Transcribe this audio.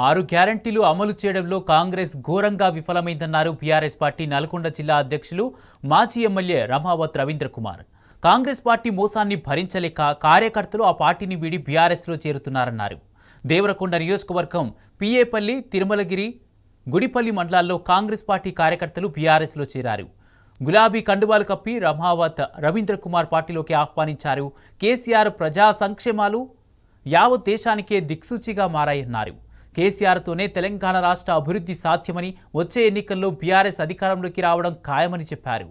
6 గ్యారంటీలు అమలు చేయడంలో కాంగ్రెస్ ఘోరంగా విఫలమైందన్నారు బీఆర్ఎస్ పార్టీ నల్గొండ జిల్లా అధ్యక్షులు మాజీ ఎమ్మెల్యే రమావత్ రవీంద్ర కుమార్. కాంగ్రెస్ పార్టీ మోసాన్ని భరించలేక కార్యకర్తలు ఆ పార్టీని వీడి బీఆర్ఎస్లో చేరుతున్నారన్నారు. దేవరకొండ నియోజకవర్గం పిఏపల్లి, తిరుమలగిరి, గుడిపల్లి మండలాల్లో కాంగ్రెస్ పార్టీ కార్యకర్తలు బీఆర్ఎస్లో చేరారు. గులాబీ కండువాలు కప్పి రమావత్ రవీంద్ర కుమార్ పార్టీలోకి ఆహ్వానించారు. కేసీఆర్ ప్రజా సంక్షేమాలు యావత్ దేశానికే దిక్సూచిగా మారాయన్నారు. కేసీఆర్తోనే తెలంగాణ రాష్ట్ర అభివృద్ధి సాధ్యమని, వచ్చే ఎన్నికల్లో బీఆర్ఎస్ అధికారంలోకి రావడం ఖాయమని చెప్పారు.